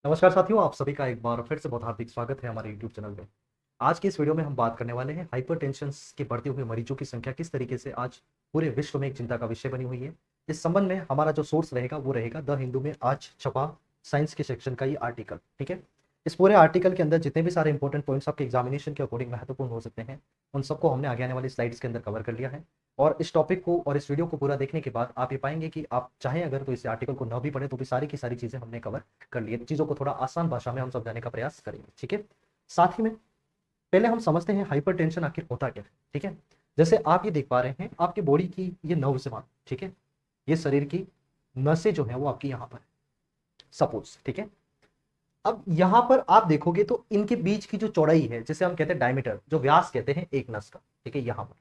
नमस्कार साथियों, आप सभी का एक बार फिर से बहुत हार्दिक स्वागत है हमारे YouTube चैनल में। आज की इस वीडियो में हम बात करने वाले हैं हाइपरटेंशन के बढ़ते हुए मरीजों की संख्या किस तरीके से आज पूरे विश्व में एक चिंता का विषय बनी हुई है। इस संबंध में हमारा जो सोर्स रहेगा वो रहेगा द हिंदू में आज छपा साइंस के सेक्शन का ये आर्टिकल। ठीक है, इस पूरे आर्टिकल के अंदर जितने भी सारे इंपॉर्टेंट पॉइंट्स आपके एग्जामिनेशन के अकॉर्डिंग महत्वपूर्ण हो सकते हैं, उन सबको हमने आगे आने वाली स्लाइड्स के अंदर कवर कर लिया है। और इस टॉपिक को और इस वीडियो को पूरा देखने के बाद आप ये पाएंगे कि आप चाहें अगर तो इस आर्टिकल को न भी पढ़े तो भी सारी की सारी चीजें हमने कवर कर लिए। चीजों को थोड़ा आसान भाषा में हम समझाने का प्रयास करेंगे। ठीक है, साथ ही में पहले हम समझते हैं हाइपरटेंशन आखिर होता क्या है। ठीक है, जैसे आप ये देख पा रहे हैं आपकी बॉडी की ये नर्व से मान, ठीक है, ये शरीर की नसें जो है वो आपकी यहाँ पर सपोज। ठीक है, अब यहां पर आप देखोगे तो इनके बीच की जो चौड़ाई है जिसे हम कहते हैं डायमीटर, जो व्यास कहते हैं एक नस का, ठीक है, यहां पर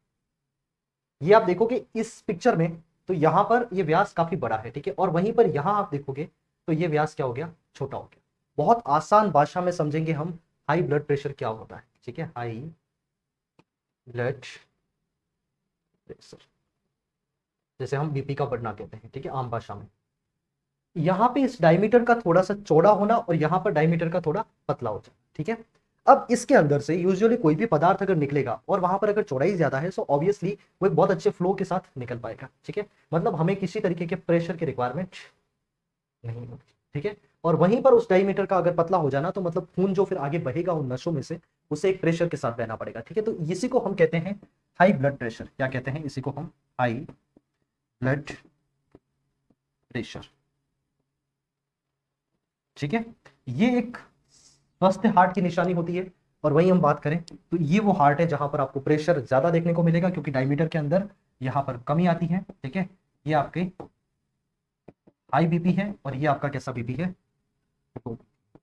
ये आप देखोगे इस पिक्चर में तो यहां पर ये व्यास काफी बड़ा है। ठीक है, और वहीं पर यहां आप देखोगे तो ये व्यास क्या हो गया, छोटा हो गया। बहुत आसान भाषा में समझेंगे हम हाई ब्लड प्रेशर क्या होता है। ठीक है, हाई ब्लड प्रेशर जैसे हम बीपी का बढ़ना कहते हैं, ठीक है, आम भाषा में। यहां पे इस डायमीटर का थोड़ा सा चौड़ा होना और यहां पर डायमीटर का थोड़ा पतला हो जाना। ठीक है, अब इसके अंदर से यूजुअली कोई भी पदार्थ अगर निकलेगा और वहां पर अगर चौड़ाई ज्यादा है तो ऑब्वियसली वो एक बहुत अच्छे फ्लो के साथ निकल पाएगा। ठीक है, मतलब हमें किसी तरीके के प्रेशर की रिक्वायरमेंट नहीं होगी। ठीक है, और वहीं पर उस डायमीटर का अगर पतला हो जाना तो मतलब खून जो फिर आगे बहेगा उन नसों में से उसे एक प्रेशर के साथ बहना पड़ेगा। ठीक है, तो इसी को हम कहते हैं हाई ब्लड प्रेशर। क्या कहते हैं इसी को हम, हाई ब्लड प्रेशर। ठीक है, ये एक स्वस्थ हार्ट की निशानी होती है। और वहीं हम बात करें तो ये वो हार्ट है जहां पर आपको प्रेशर ज्यादा देखने को मिलेगा क्योंकि डायमीटर के अंदर यहां पर कमी आती है। ठीक है, ये आपके हाई बीपी है और ये आपका कैसा बीपी है, तो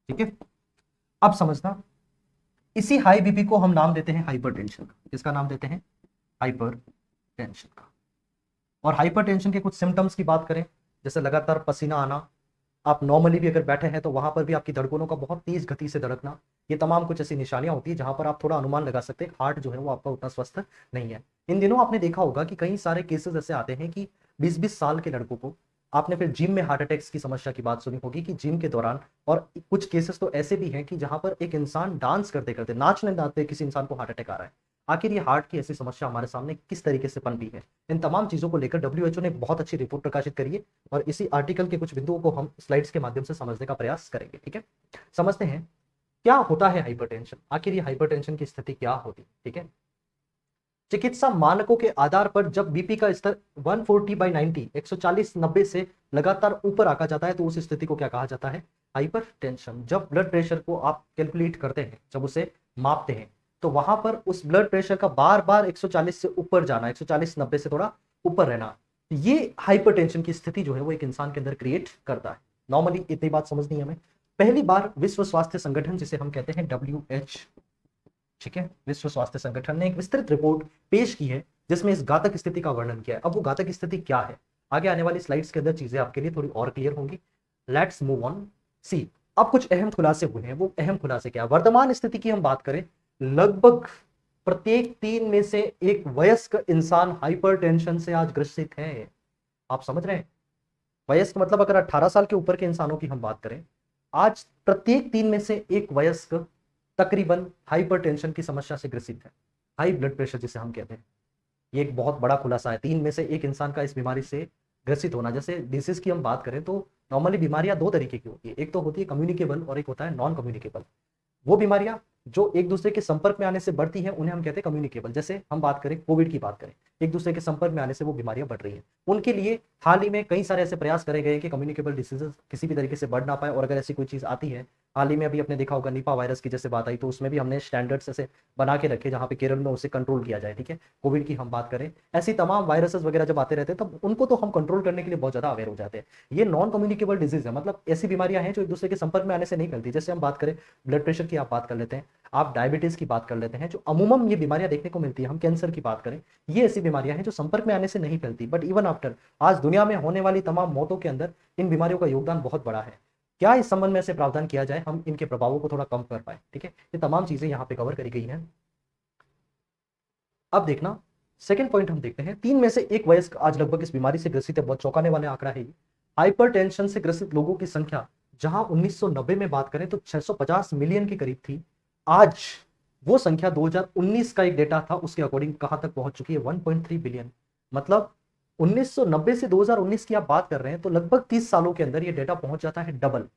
ठीक है। अब समझना, इसी हाई बीपी को हम नाम देते हैं हाइपरटेंशन का। किसका नाम देते हैं, हाइपरटेंशन का। और हाइपरटेंशन के कुछ सिम्टम्स की बात करें, जैसे लगातार पसीना आना, आप नॉर्मली भी अगर बैठे हैं तो वहां पर भी आपकी धड़कनों का बहुत तेज गति से धड़कना, ये तमाम कुछ ऐसी निशानियां होती है जहां पर आप थोड़ा अनुमान लगा सकते हैं हार्ट जो है वो आपका उतना स्वस्थ नहीं है। इन दिनों आपने देखा होगा कि कई सारे केसेस ऐसे आते हैं कि 20-20 साल के लड़कों को, आपने फिर जिम में हार्ट अटैक्स की समस्या की बात सुनी होगी कि जिम के दौरान, और कुछ केसेस तो ऐसे भी हैं कि जहां पर एक इंसान डांस करते करते, नाचने नाचते किसी इंसान को हार्ट अटैक आ रहा है। आखिर ये हार्ट की ऐसी समस्या हमारे सामने किस तरीके से पनपी है, इन तमाम चीजों को लेकर डब्ल्यूएचओ ने बहुत अच्छी रिपोर्ट प्रकाशित करी है। और इसी आर्टिकल के कुछ बिंदुओं को हम स्लाइड्स के माध्यम से समझने का प्रयास करेंगे। ठीक है, समझते हैं क्या होता है हाइपरटेंशन, आखिर ये हाइपरटेंशन की स्थिति क्या होती है। ठीक है, चिकित्सा मानकों के आधार पर जब बीपी का स्तर 140/90 140/90 से लगातार ऊपर आका जाता है तो उस स्थिति को क्या कहा जाता है, हाइपरटेंशन। जब ब्लड प्रेशर को आप कैलकुलेट करते हैं, जब उसे मापते हैं, तो वहां पर उस ब्लड प्रेशर का बार बार 140 से ऊपर जाना, 140/90 से थोड़ा ऊपर रहना, ये हाइपरटेंशन की स्थिति जो है वो एक इंसान के अंदर क्रिएट करता है। नॉर्मली इतनी बात समझनी है हमें। पहली बार विश्व स्वास्थ्य संगठन, जिसे हम कहते हैं WHO, ठीक है, विश्व स्वास्थ्य संगठन ने एक विस्तृत रिपोर्ट पेश की है जिसमें इस घातक स्थिति का वर्णन किया है। अब वो घातक स्थिति क्या है, आगे आने वाली स्लाइड्स के अंदर चीजें आपके लिए थोड़ी और क्लियर होंगी। लेट्स मूव ऑन, सी। अब कुछ अहम खुलासे हुए हैं, वो अहम खुलासे क्या, वर्तमान स्थिति की हम बात करें, लगभग प्रत्येक 3 में से एक वयस्क इंसान हाइपरटेंशन से आज ग्रसित है। आप समझ रहे हैं, वयस्क मतलब अगर 18 साल के ऊपर के इंसानों की हम बात करें, आज प्रत्येक 3 में से एक वयस्क तकरीबन हाइपरटेंशन की समस्या से ग्रसित है। हाई ब्लड प्रेशर जिसे हम कहते हैं, ये एक बहुत बड़ा खुलासा है। 3 में से एक इंसान का इस बीमारी से ग्रसित होना। जैसे डिसीज की हम बात करें तो नॉर्मली बीमारियां दो तरीके की होती है, एक तो होती है कम्युनिकेबल और एक होता है नॉन कम्युनिकेबल। वो बीमारियां जो एक दूसरे के संपर्क में आने से बढ़ती हैं उन्हें हम कहते हैं कम्युनिकेबल। जैसे हम बात करें कोविड की बात करें, एक दूसरे के संपर्क में आने से वो बीमारियां बढ़ रही हैं। उनके लिए हाल ही में कई सारे ऐसे प्रयास करे गए कि कम्युनिकेबल डिसीजेस किसी भी तरीके से बढ़ ना पाए, और अगर ऐसी कोई चीज आती है, हाल ही में अभी आपने देखा होगा निपा वायरस की जैसे बात आई, तो उसमें भी हमने स्टैंडर्ड्स ऐसे बना के रखे जहां पे केरल में उसे कंट्रोल किया जाए। ठीक है, कोविड की हम बात करें, ऐसी तमाम वायरसेस वगैरह जब आते रहते हैं तब उनको तो हम कंट्रोल करने के लिए बहुत ज्यादा अवेयर हो जाते हैं। ये नॉन कम्युनिकेबल डिजीज है, मतलब ऐसी बीमारियां हैं जो एक दूसरे के संपर्क में आने से नहीं फैलती। जैसे हम बात करें ब्लड प्रेशर की, आप बात कर लेते हैं, आप डायबिटीज की बात कर लेते हैं, जो अमूमन ये बीमारियां देखने को मिलती है। हम कैंसर की बात करें, ये ऐसी बीमारियां हैं जो संपर्क में आने से नहीं फैलती, बट इवन आफ्टर आज दुनिया में होने वाली तमाम मौतों के अंदर इन बीमारियों का योगदान बहुत बड़ा है। क्या इस संबंध में ऐसे प्रावधान किया जाए हम इनके प्रभावों को थोड़ा कम कर पाए। ठीक है, ये तमाम चीजें यहाँ पे कवर करी गई हैं। अब देखना, सेकंड पॉइंट हम देखते हैं, 3 में से एक वयस्क आज लगभग इस बीमारी से ग्रसित है। बहुत चौंकाने वाला आंकड़ा है ये। हाइपरटेंशन से ग्रसित लोगों की संख्या जहां 1990 में बात करें तो 650 मिलियन के करीब थी, आज वो संख्या 2019 का एक डेटा था उसके अकॉर्डिंग कहां तक पहुंच चुकी है, 1.3 बिलियन। मतलब 1990 से 2019 की आप बात कर रहे हैं तो लगभग 30 सालों के अंदर ये डेटा पहुंच जाता है डबल।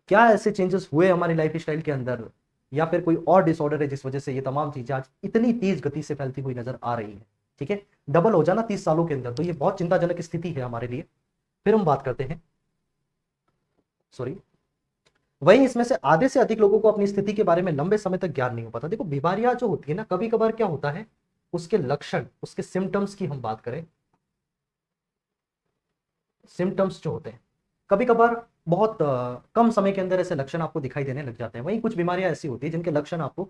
क्या ऐसे चेंजेस हुए हमारी लाइफ स्टाइल के अंदर, या फिर कोई और डिसऑर्डर है जिस वजह से ये तमाम चीजें आज इतनी तेज गति से फैलती हुई नजर आ रही है? ठीक है, डबल हो जाना 30 सालों के अंदर, तो ये बहुत चिंताजनक स्थिति है हमारे लिए। फिर हम बात करते हैं, सॉरी, वहीं इसमें से आधे से अधिक लोगों को अपनी स्थिति के बारे में लंबे समय तक ज्ञान नहीं हो पाता। देखो बीमारियां जो होती है ना, कभी कभार क्या होता है, उसके लक्षण, उसके सिम्टम्स की हम बात करें, सिम्टम्स जो होते हैं कभी कभार बहुत कम समय के अंदर ऐसे लक्षण आपको दिखाई देने लग जाते हैं। वहीं कुछ बीमारियां ऐसी होती है जिनके लक्षण आपको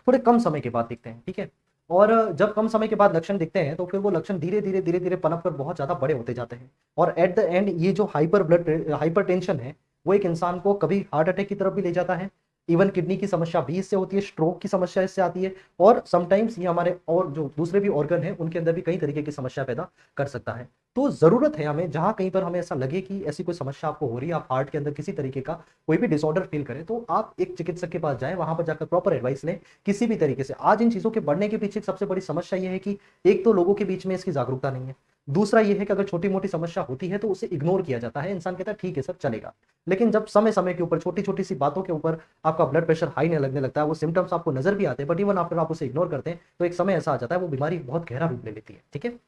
थोड़े कम समय के बाद दिखते हैं। ठीक है, और जब कम समय के बाद लक्षण दिखते हैं तो फिर वो लक्षण धीरे धीरे धीरे धीरे पनप कर बहुत ज्यादा बड़े होते जाते हैं, और एट द एंड ये जो हाइपर टेंशन है वो एक इंसान को कभी हार्ट अटैक की तरफ भी ले जाता है, इवन किडनी की समस्या भी इससे होती है, स्ट्रोक की समस्या इससे आती है, और समटाइम्स ये हमारे और जो दूसरे भी ऑर्गन है उनके अंदर भी कई तरीके की समस्या पैदा कर सकता है। तो जरूरत है हमें, जहां कहीं पर हमें ऐसा लगे कि ऐसी कोई समस्या आपको हो रही है, आप हार्ट के अंदर किसी तरीके का कोई भी डिसऑर्डर फील करें, तो आप एक चिकित्सक के पास जाएं, वहां पर जाकर प्रॉपर एडवाइस लें किसी भी तरीके से। आज इन चीजों के बढ़ने के पीछे सबसे बड़ी समस्या यह है कि एक तो लोगों के बीच में इसकी जागरूकता नहीं है, दूसरा यह है कि अगर छोटी मोटी समस्या होती है तो उसे इग्नोर किया जाता है, इंसान कहता है ठीक है सर चलेगा। लेकिन जब समय समय के ऊपर छोटी छोटी सी बातों के ऊपर आपका ब्लड प्रेशर हाई नहीं लगने लगता है, वो सिम्टम्स आपको नजर भी आते हैं, बट इवन आफ्टर आप उसे इग्नोर करते हैं, तो एक समय ऐसा आ जाता है वो बीमारी बहुत गहरा रूप ले लेती है। ठीक है,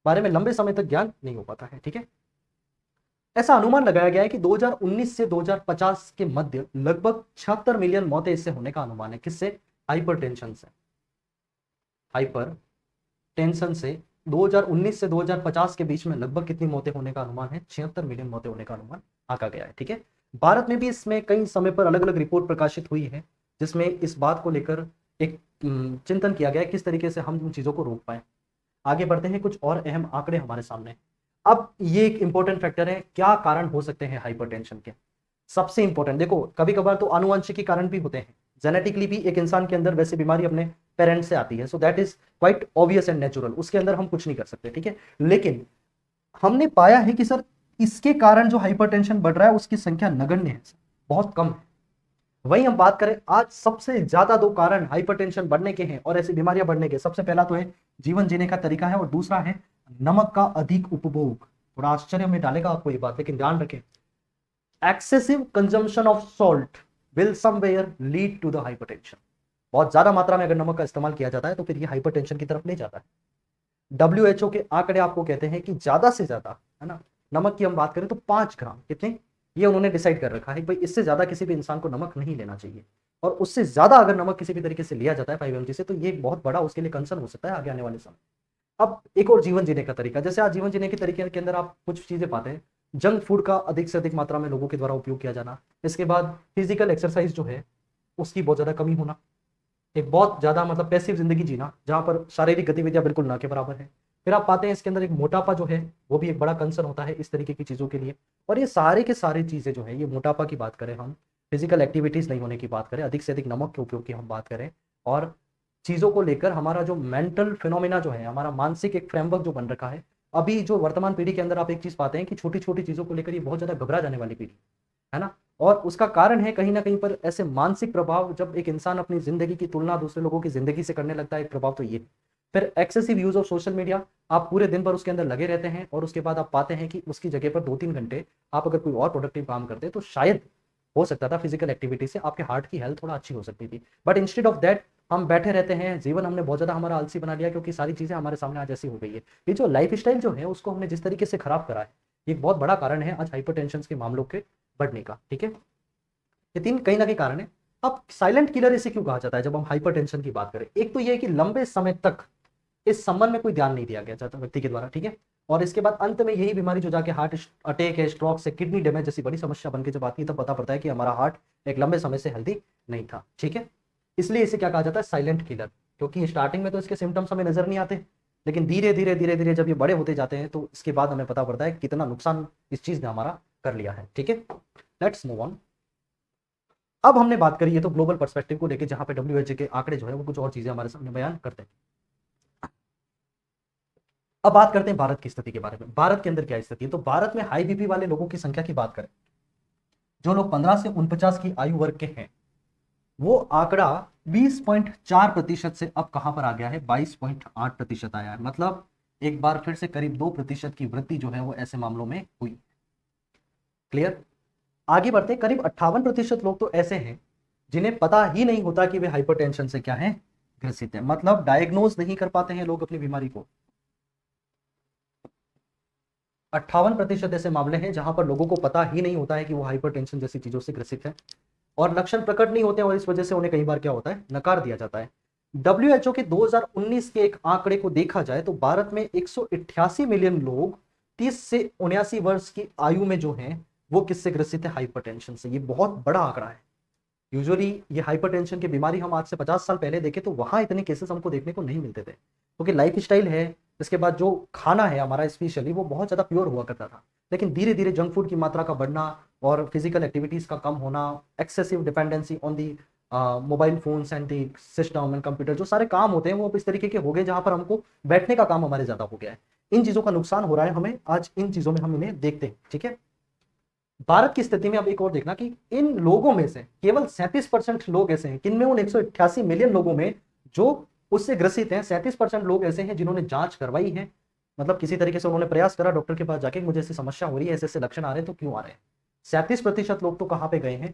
बारे में लंबे समय तक ज्ञान नहीं हो पाता है। ठीक है, ऐसा अनुमान लगाया गया है कि 2019 से 2050 के मध्य लगभग 76 मिलियन मौतें इससे होने का अनुमान है। किससे? हाइपरटेंशन से। हाइपर टेंशन से 2019 से 2050 के बीच में लगभग कितनी मौतें होने का अनुमान है? 76 मिलियन मौतें होने का अनुमान आंका गया है। ठीक है, भारत में भी इसमें कई समय पर अलग अलग रिपोर्ट प्रकाशित हुई है जिसमें इस बात को लेकर एक चिंतन किया गया है किस तरीके से हम उन चीजों को रोक पाए। आगे बढ़ते हैं, कुछ और अहम आंकड़े हमारे सामने। अब ये एक इंपॉर्टेंट फैक्टर है, क्या कारण हो सकते हैं हाइपरटेंशन के? सबसे इंपॉर्टेंट, देखो कभी कभार तो आनुवंशिक कारण भी होते हैं, जेनेटिकली भी एक इंसान के अंदर वैसे बीमारी अपने पेरेंट्स से आती है, so that is quite obvious and natural, उसके अंदर हम कुछ नहीं कर सकते। ठीक है, लेकिन हमने पाया है कि सर इसके कारण जो हाइपरटेंशन बढ़ रहा है उसकी संख्या नगण्य है, बहुत कम है। वहीं हम बात करें, आज सबसे ज्यादा दो कारण हाइपरटेंशन बढ़ने के हैं और ऐसी बीमारियां बढ़ने के, सबसे पहला तो है जीवन जीने का तरीका है, और दूसरा है नमक का अधिक उपभोग। थोड़ा आश्चर्य में डालेगा आपको ये बात, लेकिन ध्यान रखें, excessive consumption of salt will somewhere lead to the hypertension. बहुत ज्यादा मात्रा में अगर नमक का इस्तेमाल किया जाता है तो फिर ये हाइपरटेंशन की तरफ ले जाता है। WHO के आंकड़े आपको कहते हैं कि ज्यादा से ज्यादा, है ना, नमक की हम बात करें तो 5 ग्राम, कितने, ये उन्होंने डिसाइड कर रखा है भाई, इससे ज्यादा किसी भी इंसान को नमक नहीं लेना चाहिए। और उससे ज्यादा अगर नमक किसी भी तरीके से लिया जाता है 5 mg से, तो ये बहुत बड़ा उसके लिए कंसर्न हो सकता है आगे आने वाले समय। अब एक और जीवन जीने का तरीका, जैसे आज जीवन जीने के तरीके के अंदर आप कुछ चीजें पाते हैं, जंक फूड का अधिक से अधिक मात्रा में लोगों के द्वारा उपयोग किया जाना, इसके बाद फिजिकल एक्सरसाइज जो है उसकी बहुत ज्यादा कमी होना, एक बहुत ज्यादा मतलब पैसिव जिंदगी जीना जहां पर शारीरिक गतिविधियां बिल्कुल ना के बराबर है। फिर आप पाते हैं इसके अंदर एक मोटापा जो है वो भी एक बड़ा कंसर्न होता है इस तरीके की चीजों के लिए। और ये सारे के सारे चीजें जो है, ये मोटापा की बात करें हम, फिजिकल एक्टिविटीज नहीं होने की बात करें, अधिक से अधिक नमक के उपयोग की हम बात करें, और चीजों को लेकर हमारा जो मेंटल फिनोमिना जो है, हमारा मानसिक एक फ्रेमवर्क जो बन रखा है, अभी जो वर्तमान पीढ़ी के अंदर आप एक चीज पाते हैं कि छोटी छोटी चीजों को लेकर ये बहुत ज्यादा घबरा जाने वाली पीढ़ी है ना। और उसका कारण है कहीं ना कहीं पर ऐसे मानसिक प्रभाव, जब एक इंसान अपनी जिंदगी की तुलना दूसरे लोगों की जिंदगी से करने लगता है, एक प्रभाव तो ये। फिर excessive use of social media, आप पूरे दिन भर उसके अंदर लगे रहते हैं और उसके बाद आप पाते हैं कि उसकी जगह पर 2-3 घंटे आप अगर कोई और प्रोडक्टिव काम करते तो शायद हो सकता था फिजिकल एक्टिविटी से आपके हार्ट की हेल्थ थोड़ा अच्छी हो सकती थी। बट इंस्टेड ऑफ दैट हम बैठे रहते हैं, जीवन हमने बहुत ज्यादा हमारा आलसी बना लिया, क्योंकि सारी चीजें हमारे सामने आज ऐसी हो गई है। ये जो लाइफ स्टाइल जो है उसको हमने जिस तरीके से खराब करा है, ये एक बहुत बड़ा कारण है आज हाइपरटेंशन के मामलों के बढ़ने का। ठीक है, ये तीन कहीं ना कहीं कारण है। अब साइलेंट किलर इसे क्यों कहा जाता है जब हम हाइपरटेंशन की बात करें? एक तो ये है कि लंबे समय तक इस संबंध में कोई ध्यान नहीं दिया गया जाता व्यक्ति के द्वारा। ठीक है, और इसके बाद अंत में यही बीमारी जो जाके हार्ट अटैक है, स्ट्रोक से, किडनी डैमेज जैसी बड़ी समस्या बन के जब आती है, तब पता पड़ता है कि हमारा हार्ट एक लंबे समय से हेल्दी नहीं था। ठीक है, इसलिए इसे क्या कहा जाता है? Silent killer. क्योंकि स्टार्टिंग में तो इसके सिम्टम्स हमें नजर नहीं आते, लेकिन धीरे धीरे धीरे धीरे जब ये बड़े होते जाते हैं तो इसके बाद हमें पता पड़ता है कितना नुकसान इस चीज ने हमारा कर लिया है। ठीक है, लेट्स मूव ऑन। अब हमने बात करी है तो ग्लोबल पर्सपेक्टिव को लेकर, जहां पे WHO के आंकड़े जो है वो कुछ और चीजें हमारे सामने बयान करते हैं। अब बात करते हैं भारत की स्थिति के बारे में। भारत के अंदर क्या स्थिति है? तो भारत में हाई बीपी वाले लोगों की संख्या की बात करें जो लोग 15 से 49 की आयु वर्ग के हैं, वो आंकड़ा 20.4% से अब कहां पर आ गया है, 22.8% आया है। मतलब एक बार फिर से करीब 2% की वृद्धि जो है वो ऐसे मामलों में हुई। क्लियर। आगे बढ़ते, करीब 58% लोग तो ऐसे हैं जिन्हें पता ही नहीं होता कि वे हाइपरटेंशन से क्या है, ग्रसित है। मतलब डायग्नोज नहीं कर पाते हैं लोग अपनी बीमारी को। 58% ऐसे मामले हैं जहां पर लोगों को पता ही नहीं होता है कि वो हाइपरटेंशन जैसी चीजों से ग्रसित है, और लक्षण प्रकट नहीं होते हैं, और इस वजह से उन्हें कई बार क्या होता है, नकार दिया जाता है। WHO के 2019 के एक आंकड़े को देखा जाए तो भारत में 188 मिलियन लोग 30 से 79 वर्ष की आयु में जो हैं वो किससे ग्रसित है, हाइपरटेंशन से। ये बहुत बड़ा आंकड़ा है। यूजुअली ये हाइपरटेंशन की बीमारी हम आज से 50 साल पहले देखें तो वहां इतने केसेस हमको देखने को नहीं मिलते थे, क्योंकि लाइफ स्टाइल है, इसके बाद जो खाना है हमारा स्पेशली वो बहुत ज़्यादा प्योर हुआ करता था। लेकिन धीरे धीरे जंक फूड की मात्रा का बढ़ना और फिजिकल एक्टिविटीज़ का कम होना, excessive dependency on the mobile phones and the system and computer, जो सारे काम होते हैं वो इस तरीके के हो गए जहां पर हमको बैठने का काम हमारे ज़्यादा हो गया है। इन चीज़ों का नुकसान हो रहा है हमें, आज इन चीज़ों में हम इन्हें देखते हैं। ठीक है, भारत की स्थिति में अब एक और देखना कि इन लोगों में से केवल 37% लोग ऐसे हैं, किनमें उन 188 मिलियन लोगों में जो उससे ग्रसित हैं, 37% लोग ऐसे हैं जिन्होंने जांच करवाई है। मतलब किसी तरीके से उन्होंने प्रयास करा डॉक्टर के पास जाके, मुझे ऐसी समस्या हो रही है, ऐसे ऐसे लक्षण आ रहे हैं, तो क्यों आ रहे हैं। 37% लोग तो कहां पे गए हैं,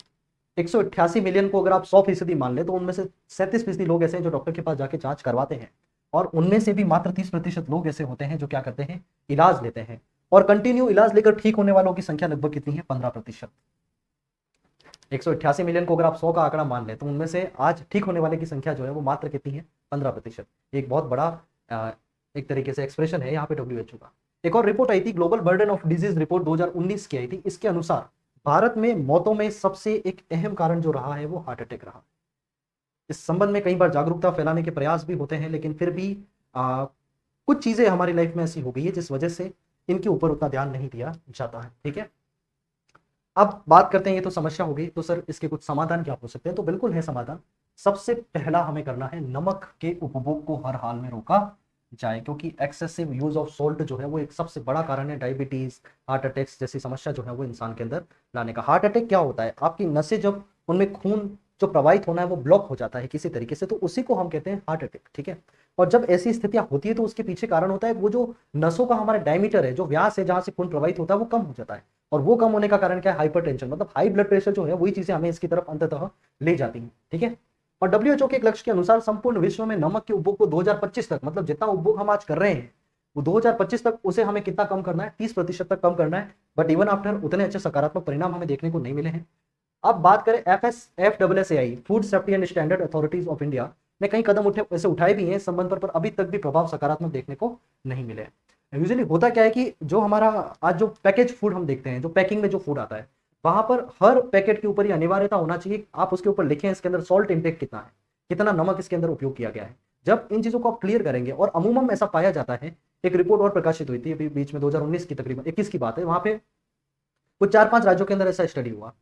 188 मिलियन को अगर आप 100% मान ले तो उनमें से 37% लोग ऐसे हैं जो डॉक्टर के पास जाके जांच करवाते हैं, और उनमें से भी मात्र 30% लोग ऐसे होते हैं जो क्या करते हैं, इलाज लेते हैं। और कंटिन्यू इलाज लेकर ठीक होने वालों की संख्या लगभग कितनी है, 15%। 188 मिलियन को अगर आप 100 का आंकड़ा मान लें तो उनमें से आज ठीक होने वाले की संख्या जो है वो मात्र कितनी है, 15%। एक बहुत बड़ा एक तरीके से एक्सप्रेशन है यहाँ पे WHO का। एक और रिपोर्ट आई थी, global burden of disease report 2019 की आई थी। इसके अनुसार भारत में मौतों में सबसे एक अहम कारण जो रहा है वो हार्ट अटैक रहा। इस संबंध में कई बार जागरूकता फैलाने के प्रयास भी होते हैं, लेकिन फिर भी कुछ चीजें हमारी लाइफ में ऐसी हो गई है जिस वजह से इनके ऊपर उतना ध्यान नहीं दिया जाता है। ठीक है, अब बात करते हैं, ये तो समस्या हो गई, तो सर इसके कुछ समाधान क्या हो सकते हैं। तो बिल्कुल है समाधान। सबसे पहला हमें करना है, नमक के उपभोग को हर हाल में रोका जाए, क्योंकि एक्सेसिव यूज ऑफ सॉल्ट जो है वो एक सबसे बड़ा कारण है डायबिटीज, हार्ट अटैक्स जैसी समस्या जो है वो इंसान के अंदर लाने का। हार्ट अटैक क्या होता है, आपकी नसें जब उनमें खून जो प्रवाहित होना है वो ब्लॉक हो जाता है किसी तरीके से, तो उसी को हम कहते हैं हार्ट अटैक। ठीक है, और जब ऐसी स्थितियां होती है तो उसके पीछे कारण होता है वो जो नसों का हमारा डायमीटर है, जो व्यास है जहां से खून प्रवाहित होता है वो कम हो जाता है, और वो कम होने का कारण क्या है, हाइपरटेंशन। मतलब हाई ब्लड प्रेशर जो है वही चीजें हमें इसकी तरफ अंततः ले जाती हैं। ठीक है, और WHO के एक लक्ष्य के अनुसार संपूर्ण विश्व में नमक के उपभोग को 2025 तक, मतलब जितना उपभोग हम आज कर रहे हैं वो 2025 तक उसे हमें कितना कम करना है, 30% तक कम करना है। बट इवन आफ्टर उतने अच्छे सकारात्मक परिणाम हमें देखने को नहीं मिले हैं। अब बात करें FSSAI, food safety and standard authorities of India ने कई कदम ऐसे उठाए भी हैं इस संबंध पर अभी तक भी प्रभाव सकारात्मक देखने को नहीं मिले हैं। यूजुअली होता क्या है कि जो हमारा आज जो पैकेज फूड हम देखते हैं, जो पैकिंग में जो फूड आता है, वहां पर हर पैकेट के ऊपर ये अनिवार्यता होना चाहिए, आप उसके ऊपर लिखें इसके अंदर सॉल्ट इंटेक कितना है, कितना नमक इसके अंदर उपयोग किया गया है। जब इन चीजों को आप क्लियर करेंगे, और अमूमन ऐसा पाया जाता है, एक रिपोर्ट और प्रकाशित हुई थी अभी बीच में 2019 की, तकरीबन 21 की बात है, वहां पे कुछ 4-5 राज्यों के अंदर ऐसा स्टडी हुआ।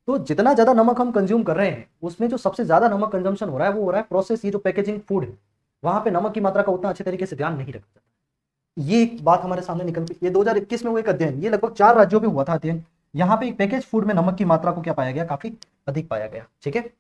तो जितना ज्यादा नमक हम कंज्यूम कर रहे हैं उसमें जो सबसे ज्यादा नमक कंजम्पशन हो रहा है वो हो रहा है प्रोसेस, ये जो पैकेजिंग फूड है वहां पे नमक की मात्रा का उतना अच्छे तरीके से ध्यान नहीं रखा जाता। ये एक बात हमारे सामने निकल गई। ये 2021 में वो एक अध्ययन, ये लगभग 4 राज्यों में हुआ था अध्ययन, यहाँ पे एक पैकेज फूड में नमक की मात्रा को क्या पाया गया, काफी अधिक पाया गया। ठीक है,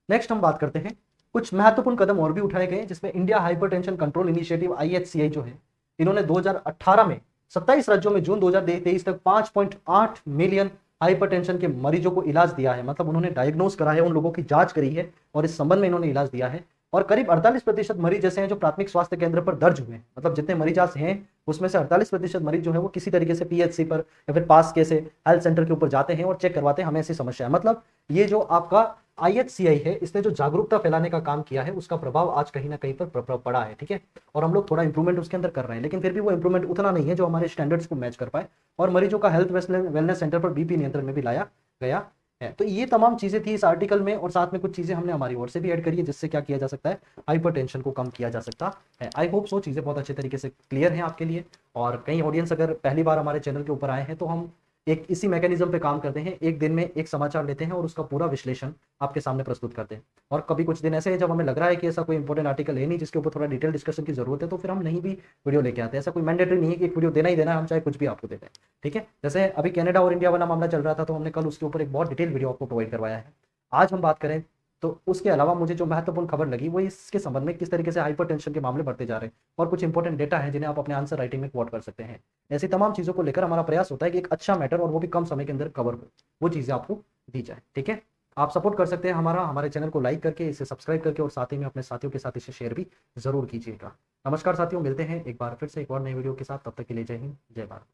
नेक्स्ट हम बात करते हैं, कुछ महत्वपूर्ण कदम और भी उठाए गए जिसमें India hypertension control initiative IHCI जो है, इन्होंने 2018 में 27 राज्यों में जून 2023 तक 5.8 मिलियन हाइपरटेंशन के मरीजों को इलाज दिया है। मतलब उन्होंने डायग्नोज करा है, उन लोगों की जांच करी है और इस संबंध में इन्होंने इलाज दिया है। और करीब 48% मरीज ऐसे हैं जो प्राथमिक स्वास्थ्य केंद्र पर दर्ज हुए हैं। मतलब जितने मरीज आज हैं उसमें से 48% मरीज जो है वो किसी तरीके से PHC पर या फिर पास के से हेल्थ सेंटर के ऊपर जाते हैं और चेक करवाते हैं, हमें ऐसी समस्या है। मतलब ये जो आपका IHCI है, इसने जो जागरूकता फैलाने का काम किया है उसका प्रभाव आज कहीं ना कहीं पर पड़ा है। ठीक है, और हम लोग थोड़ा इंप्रूवमेंट उसके अंदर कर रहे हैं, लेकिन फिर भी वो इंप्रूवमेंट उतना नहीं है जो हमारे स्टैंडर्ड्स को मैच कर पाए, और मरीजों का हेल्थ वेलनेस सेंटर पर BP नियंत्रण में भी लाया गया है। तो ये तमाम चीजें थी इस आर्टिकल में, और साथ में कुछ चीजें हमने हमारी ओर से भी ऐड करी है जिससे क्या किया जा सकता है, हाइपरटेंशन को कम किया जा सकता है। आई होप सो चीजें बहुत अच्छे तरीके से क्लियर हैं आपके लिए। और कई ऑडियंस अगर पहली बार हमारे चैनल के ऊपर आए हैं तो हम एक इसी मैकेनिज्म पे काम करते हैं, एक दिन में एक समाचार लेते हैं और उसका पूरा विश्लेषण आपके सामने प्रस्तुत करते हैं। और कभी कुछ दिन ऐसे हैं जब हमें लग रहा है कि ऐसा कोई इंपॉर्टेंट आर्टिकल है नहीं जिसके ऊपर थोड़ा डिटेल डिस्कशन की जरूरत है, तो फिर हम नहीं भी वीडियो लेके आते हैं। ऐसा कोई मैंडेटरी नहीं है कि एक वीडियो देना ही देना है, हम चाहे कुछ भी आपको देते हैं। ठीक है। जैसे अभी कनाडा और इंडिया वाला मामला चल रहा था, तो हमने कल उसके ऊपर एक बहुत डिटेल वीडियो आपको प्रोवाइड करवाया है। आज हम बात करें तो उसके अलावा मुझे जो महत्वपूर्ण खबर लगी वो इसके संबंध में किस तरीके से हाइपरटेंशन के मामले बढ़ते जा रहे हैं और कुछ इंपॉर्टेंट डेटा है जिन्हें आप अपने आंसर राइटिंग में क्वोट कर सकते हैं। ऐसी तमाम चीज़ों को लेकर हमारा प्रयास होता है कि एक अच्छा मैटर और वो भी कम समय के अंदर कवर हो, वो चीज़ें आपको दी जाए। ठीक है, आप सपोर्ट कर सकते हैं हमारे चैनल को लाइक करके, इसे सब्सक्राइब करके और साथ ही में अपने साथियों के साथ इसे शेयर भी जरूर कीजिएगा। नमस्कार साथियों, मिलते हैं एक बार फिर से एक और नई वीडियो के साथ। तब तक के लिए जय हिंद, जय भारत।